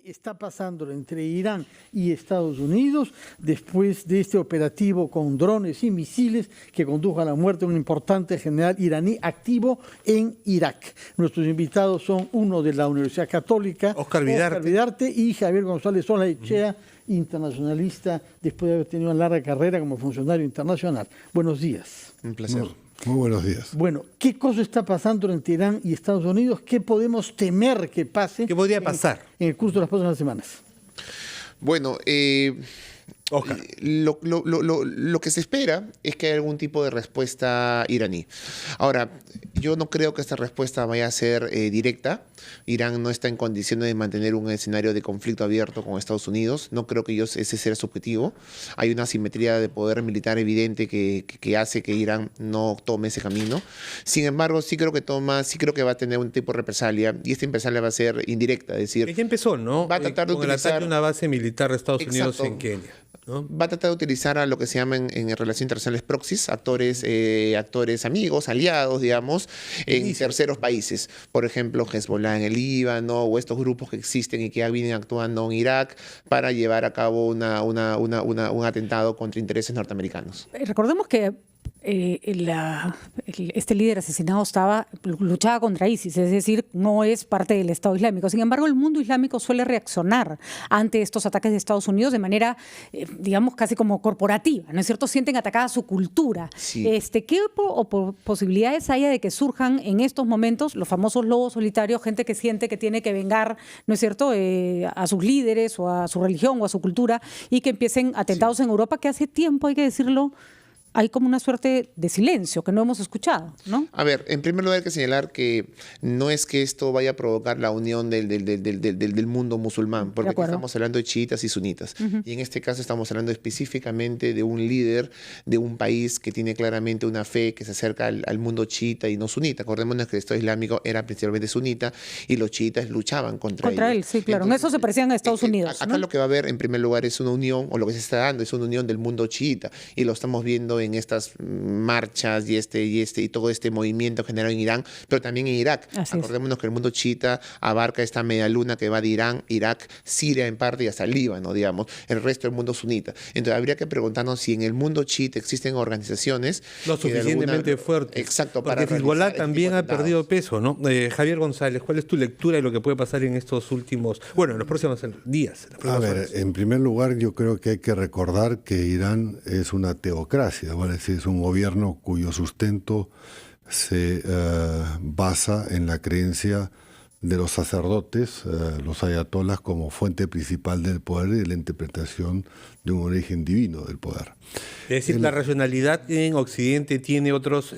¿Qué está pasando entre Irán y Estados Unidos después de este operativo con drones y misiles que condujo a la muerte de un importante general iraní activo en Irak? Nuestros invitados son uno de la Universidad Católica, Óscar Vidarte, y Javier González Olaechea, internacionalista, después de haber tenido una larga carrera como funcionario internacional. Buenos días. Un placer. Muy buenos días. Bueno, ¿qué cosa está pasando entre Irán y Estados Unidos? ¿Qué podemos temer que pase? ¿Qué podría pasar en el curso de las próximas semanas? Bueno, lo que se espera es que haya algún tipo de respuesta iraní. Ahora, yo no creo que esta respuesta vaya a ser directa. Irán no está en condiciones de mantener un escenario de conflicto abierto con Estados Unidos. No creo que ese sea su objetivo. Hay una asimetría de poder militar evidente que hace que Irán no tome ese camino. Sin embargo, sí creo que va a tener un tipo de represalia, y esta represalia va a ser indirecta, es decir, ya empezó, ¿no? Va a tratar de con el ataque a una base militar de Estados Unidos en Kenia, ¿no? Va a tratar de utilizar a lo que se llaman en relaciones internacionales proxies, actores amigos, aliados, digamos, en terceros países. Por ejemplo, Hezbollah en el Líbano, o estos grupos que existen y que ya vienen actuando en Irak para llevar a cabo un atentado contra intereses norteamericanos. Recordemos que este líder asesinado luchaba contra ISIS, es decir, no es parte del Estado Islámico. Sin embargo, el mundo islámico suele reaccionar ante estos ataques de Estados Unidos de manera, digamos, casi como corporativa, ¿no es cierto? Sienten atacada su cultura. Sí. ¿Qué posibilidades haya de que surjan en estos momentos los famosos lobos solitarios, gente que siente que tiene que vengar, ¿no es cierto?, a sus líderes o a su religión o a su cultura, y que empiecen atentados en Europa, que hace tiempo, hay que decirlo, hay como una suerte de silencio que no hemos escuchado, ¿no? A ver, en primer lugar hay que señalar que no es que esto vaya a provocar la unión del mundo musulmán, porque aquí estamos hablando de chiitas y sunitas. Y en este caso estamos hablando específicamente de un líder de un país que tiene claramente una fe que se acerca al mundo chiita y no sunita. Acordémonos que el Estado Islámico era principalmente sunita y los chiitas luchaban contra él. Sí, claro. Entonces, en eso se parecían a Estados Unidos. Acá, ¿no? Lo que va a haber en primer lugar es una unión, o lo que se está dando es una unión del mundo chiita, y lo estamos viendo en estas marchas y todo este movimiento generado en Irán, pero también en Irak. Acordémonos que el mundo chiita abarca esta media luna que va de Irán, Irak, Siria en parte y hasta el Líbano, digamos, el resto del mundo sunita. Entonces habría que preguntarnos si en el mundo chiita existen organizaciones lo suficientemente fuertes. Exacto, porque Hezbollah también ha perdido peso, ¿no? Javier González, ¿cuál es tu lectura de lo que puede pasar en estos últimos, en los próximos días? En primer lugar, yo creo que hay que recordar que Irán es una teocracia, ¿vale? Es un gobierno cuyo sustento se basa en la creencia de los sacerdotes, los ayatolás, como fuente principal del poder y de la interpretación de un origen divino del poder. Es decir, la racionalidad en Occidente tiene otros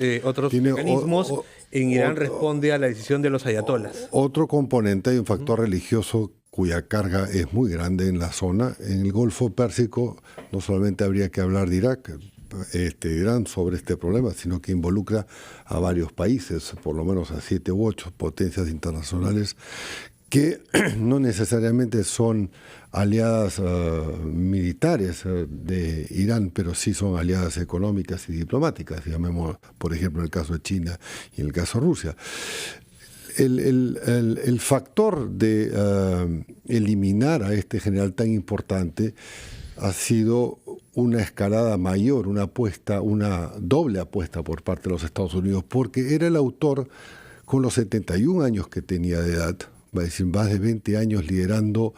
mecanismos. En Irán responde a la decisión de los ayatolás. Otro componente, hay un factor religioso cuya carga es muy grande en la zona. En el Golfo Pérsico no solamente habría que hablar de Irak, Irán sobre este problema, sino que involucra a varios países, por lo menos a 7 u 8 potencias internacionales que no necesariamente son aliadas militares de Irán, pero sí son aliadas económicas y diplomáticas, llamemos por ejemplo el caso de China y el caso de Rusia. El factor de eliminar a este general tan importante ha sido una escalada mayor, una doble apuesta por parte de los Estados Unidos, porque era el autor, con los 71 años que tenía de edad, va a decir más de 20 años liderando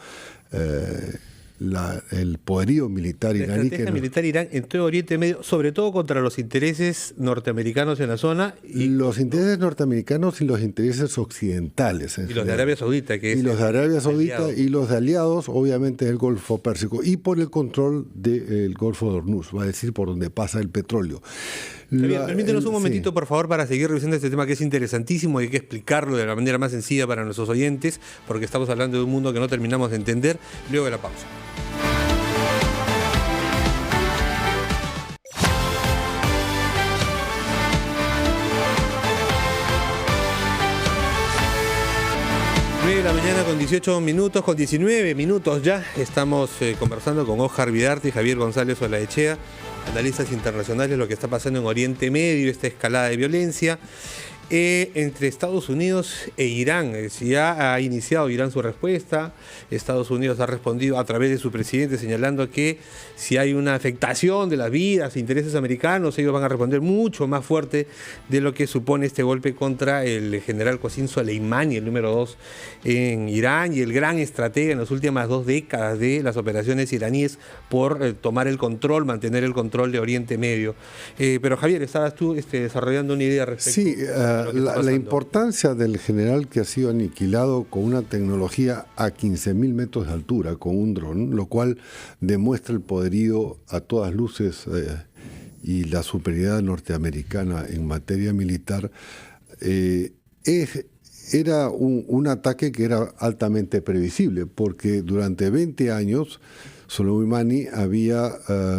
el poderío militar iraní. La estrategia militar Irán en todo Oriente Medio, sobre todo contra los intereses norteamericanos en la zona. Los intereses norteamericanos y los intereses occidentales. Y los de Arabia Saudita. Y los de Arabia Saudita y los de aliados, obviamente, del Golfo Pérsico. Y por el control del Golfo de Hormuz, va a decir, por donde pasa el petróleo. Permítenos un momentito, por favor, para seguir revisando este tema que es interesantísimo y hay que explicarlo de la manera más sencilla para nuestros oyentes, porque estamos hablando de un mundo que no terminamos de entender, luego de la pausa. De la mañana con 18 minutos, con 19 minutos ya, estamos conversando con Óscar Vidarte y Javier González Olaechea, analistas internacionales, lo que está pasando en Oriente Medio, esta escalada de violencia. entre Estados Unidos e Irán. Ya ha iniciado Irán su respuesta. Estados Unidos ha respondido a través de su presidente señalando que si hay una afectación de las vidas e intereses americanos, ellos van a responder mucho más fuerte de lo que supone este golpe contra el general Qasem Soleimani, el número 2 en Irán y el gran estratega en las últimas 2 décadas de las operaciones iraníes por tomar el control, mantener el control de Oriente Medio. Pero Javier, estabas tú desarrollando una idea respecto a lo que está la importancia del general que ha sido aniquilado con una tecnología a 15.000 metros de altura, con un dron, lo cual demuestra el poderío a todas luces y la superioridad norteamericana en materia militar. Era un ataque que era altamente previsible, porque durante 20 años Soleimani había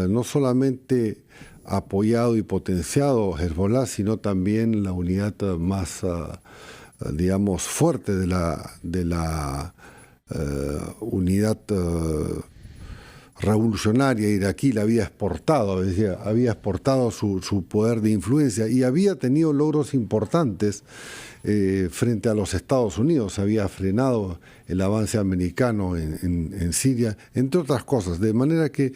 no solamente apoyado y potenciado Hezbollah, sino también la unidad más, digamos, fuerte de la unidad revolucionaria iraquí. La había exportado su poder de influencia y había tenido logros importantes frente a los Estados Unidos. Había frenado el avance americano en Siria, entre otras cosas, de manera que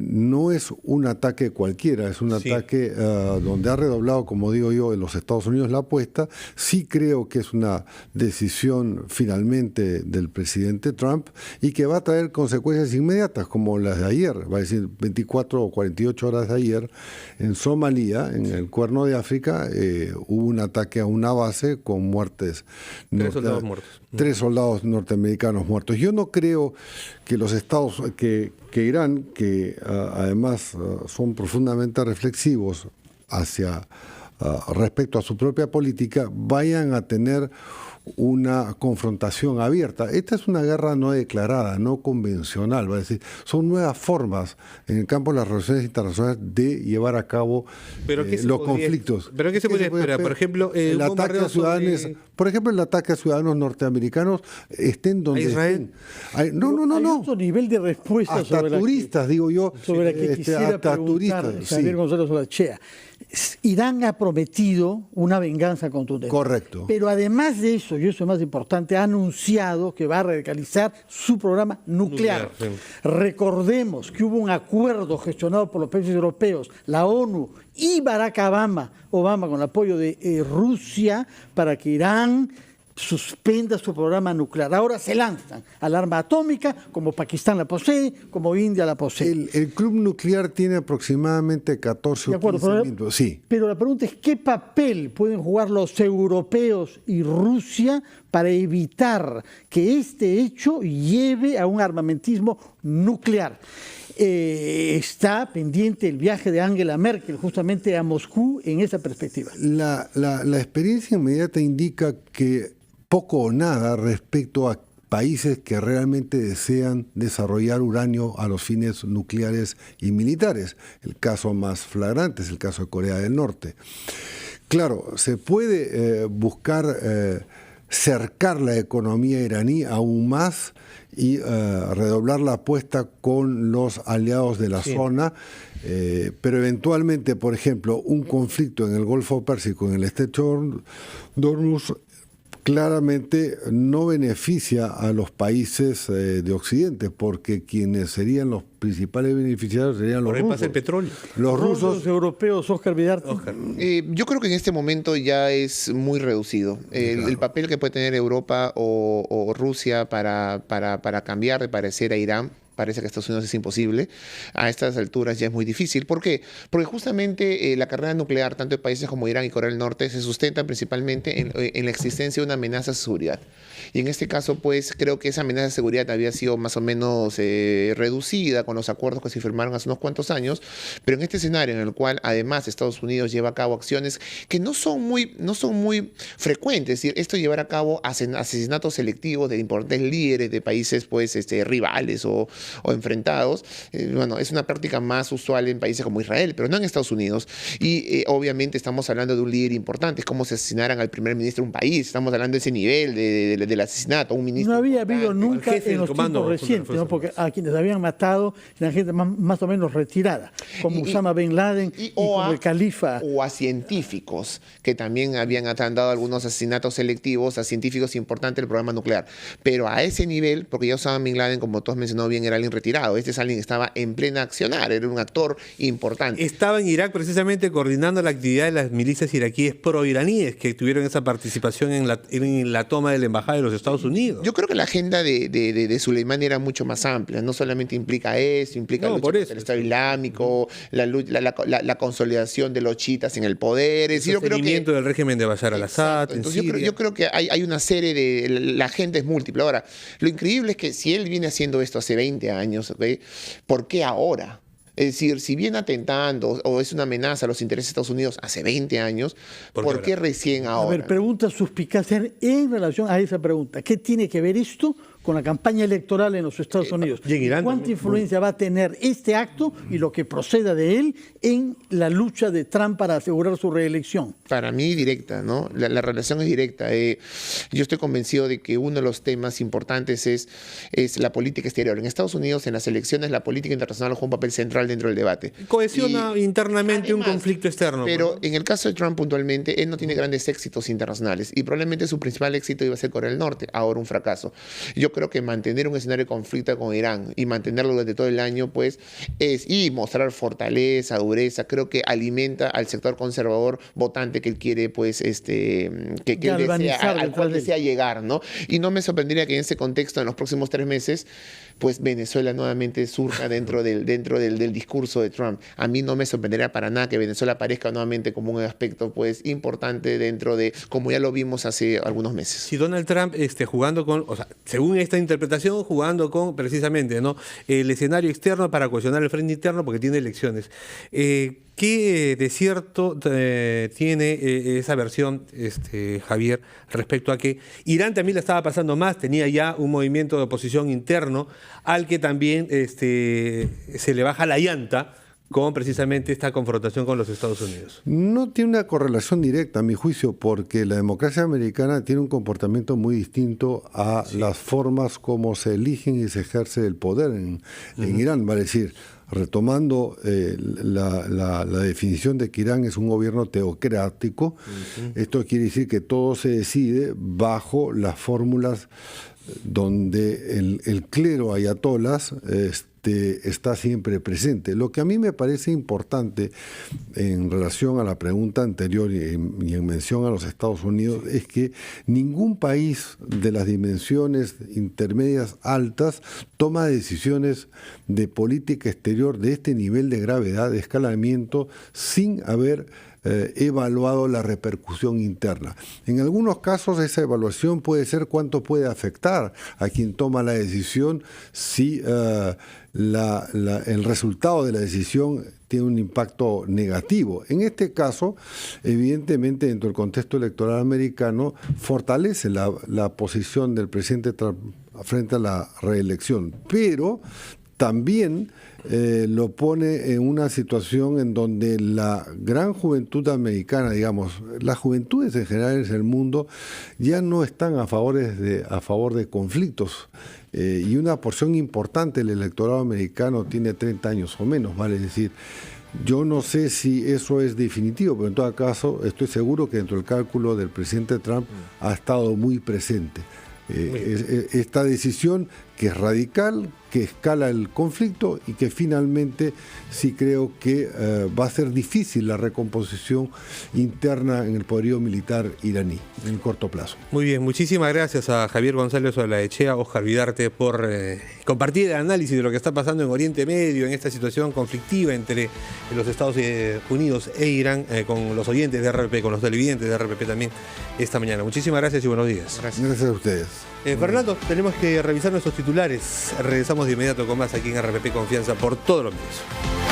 no es un ataque cualquiera, es un ataque donde ha redoblado, como digo yo, en los Estados Unidos la apuesta. Sí creo que es una decisión finalmente del presidente Trump y que va a traer consecuencias inmediatas, como las de ayer, va a decir 24 o 48 horas de ayer, en Somalia, en el Cuerno de África, hubo un ataque a una base con muertes. 3 soldados muertos. 3 soldados norteamericanos muertos. Yo no creo que los estados, que Irán, que además son profundamente reflexivos respecto a su propia política, vayan a tener una confrontación abierta. Esta es una guerra no declarada, no convencional, va a decir, son nuevas formas en el campo de las relaciones internacionales de llevar a cabo los conflictos. ¿Pero qué se puede esperar? Por ejemplo, el ataque a ciudadanos, por ejemplo, el ataque a ciudadanos norteamericanos estén donde Israel. estén. No. Otro nivel de respuesta hasta sobre turistas, digo yo. sobre la que quisiera hasta preguntar turistas, Javier González Olachea. Irán ha prometido una venganza contundente. Correcto. Pero además de eso, y eso es más importante, ha anunciado que va a radicalizar su programa nuclear. Sí. Recordemos que hubo un acuerdo gestionado por los países europeos, la ONU y Barack Obama con el apoyo de Rusia para que Irán suspenda su programa nuclear. Ahora se lanzan al arma atómica, como Pakistán la posee, como India la posee. El club nuclear tiene aproximadamente 14 o 15 miembros. Sí. Pero la pregunta es, ¿qué papel pueden jugar los europeos y Rusia para evitar que este hecho lleve a un armamentismo nuclear? Está pendiente el viaje de Angela Merkel justamente a Moscú en esa perspectiva. La experiencia inmediata indica que poco o nada respecto a países que realmente desean desarrollar uranio a los fines nucleares y militares. El caso más flagrante es el caso de Corea del Norte. Claro, se puede buscar cercar la economía iraní aún más y redoblar la apuesta con los aliados de la zona, pero eventualmente, por ejemplo, un conflicto en el Golfo Pérsico, en el estrecho de Hormuz, claramente no beneficia a los países de Occidente, porque quienes serían los principales beneficiarios serían los rusos. Pasa el petróleo. Los rusos europeos, Oscar Vidarte. Yo creo que en este momento ya es muy reducido. El papel que puede tener Europa o Rusia para cambiar de parecer a Irán, parece que Estados Unidos es imposible. A estas alturas ya es muy difícil. ¿Por qué? Porque justamente la carrera nuclear, tanto de países como Irán y Corea del Norte, se sustenta principalmente en la existencia de una amenaza a seguridad. Y en este caso, pues, creo que esa amenaza de seguridad había sido más o menos reducida con los acuerdos que se firmaron hace unos cuantos años, pero en este escenario en el cual, además, Estados Unidos lleva a cabo acciones que no son muy frecuentes, es decir, esto llevar a cabo asesinatos selectivos de importantes líderes de países, pues, rivales o o enfrentados. Bueno, es una práctica más usual en países como Israel, pero no en Estados Unidos. Y obviamente estamos hablando de un líder importante, es como si asesinaran al primer ministro de un país. Estamos hablando de ese nivel del asesinato, un ministro. No había habido importante. nunca Al jefe en del los comando, tiempos recientes, ¿no? Porque a quienes habían matado eran gente más o menos retirada, como Osama Bin Laden y como el califa. O a científicos que también habían dado algunos asesinatos selectivos a científicos importantes del programa nuclear. Pero a ese nivel, porque ya Osama Bin Laden, como tú has mencionado bien, era alguien retirado. Este es alguien que estaba en plena accionar, era un actor importante. Estaba en Irak precisamente coordinando la actividad de las milicias iraquíes pro-iraníes que tuvieron esa participación en la toma de la embajada de los Estados Unidos. Yo creo que la agenda de Soleimani era mucho más amplia. No solamente implica eso, implica No, lucha por contra eso. el Estado Islámico, la consolidación de los chiitas en el poder. Es decir, El sostenimiento del régimen de Bashar al-Assad. en Entonces Siria. yo creo que hay una serie de... La agenda es múltiple. Ahora, lo increíble es que si él viene haciendo esto hace 20 años, ¿ok? ¿Por qué ahora? Es decir, si viene atentando o es una amenaza a los intereses de Estados Unidos hace 20 años, ¿por qué recién A ahora? ver, pregunta suspicaz en relación a esa pregunta. ¿Qué tiene que ver esto con la campaña electoral en los Estados Unidos? y en Irán ¿Cuánta también. influencia va a tener este acto y lo que proceda de él en la lucha de Trump para asegurar su reelección? Para mí directa, ¿no? La relación es directa. Yo estoy convencido de que uno de los temas importantes es la política exterior. En Estados Unidos, en las elecciones, la política internacional juega un papel central dentro del debate. Cohesiona internamente un Además, conflicto externo. Pero pues, ¿no? en el caso de Trump puntualmente, él no tiene grandes éxitos internacionales y probablemente su principal éxito iba a ser Corea del Norte, ahora un fracaso. Yo creo que mantener un escenario de conflicto con Irán y mantenerlo durante todo el año, pues, y mostrar fortaleza, dureza, creo que alimenta al sector conservador votante que él quiere, pues, que él Galvanizar al cual detrás de él. desea llegar, ¿no? Y no me sorprendería que en ese contexto, en los próximos 3 meses, pues Venezuela nuevamente surja dentro del discurso de Trump. A mí no me sorprendería para nada que Venezuela aparezca nuevamente como un aspecto, pues, importante dentro de, como ya lo vimos hace algunos meses. Si Donald Trump jugando con, o sea, según esta interpretación, jugando con precisamente, ¿no?, el escenario externo para cohesionar el frente interno porque tiene elecciones. ¿Qué de cierto tiene esa versión, Javier, respecto a que Irán también la estaba pasando más, tenía ya un movimiento de oposición interno al que también se le baja la llanta con precisamente esta confrontación con los Estados Unidos? No tiene una correlación directa, a mi juicio, porque la democracia americana tiene un comportamiento muy distinto a las formas como se eligen y se ejerce el poder en Irán. Vale decir, retomando la definición de que Irán es un gobierno teocrático, esto quiere decir que todo se decide bajo las fórmulas donde el clero ayatolás está siempre presente. Lo que a mí me parece importante en relación a la pregunta anterior y en mención a los Estados Unidos es que ningún país de las dimensiones intermedias altas toma decisiones de política exterior de este nivel de gravedad, de escalamiento, sin haber evaluado la repercusión interna. En algunos casos esa evaluación puede ser cuánto puede afectar a quien toma la decisión si el resultado de la decisión tiene un impacto negativo. En este caso, evidentemente, dentro del contexto electoral americano, fortalece la posición del presidente Trump frente a la reelección, pero también lo pone en una situación en donde la gran juventud americana, digamos, las juventudes en general en el mundo, ya no están a favor de conflictos. Y una porción importante del electorado americano tiene 30 años o menos, vale decir. Yo no sé si eso es definitivo, pero en todo caso estoy seguro que dentro del cálculo del presidente Trump ha estado muy presente esta decisión que es radical, que escala el conflicto y que finalmente sí creo que va a ser difícil la recomposición interna en el poderío militar iraní en el corto plazo. Muy bien, muchísimas gracias a Javier González Olaechea, Óscar Vidarte, por compartir el análisis de lo que está pasando en Oriente Medio, en esta situación conflictiva entre los Estados Unidos e Irán, con los oyentes de RPP, con los televidentes de RPP también esta mañana. Muchísimas gracias y buenos días. Gracias a ustedes. Fernando, tenemos que revisar nuestros titulares. Regresamos de inmediato con más aquí en RPP Confianza por Todos los Medios.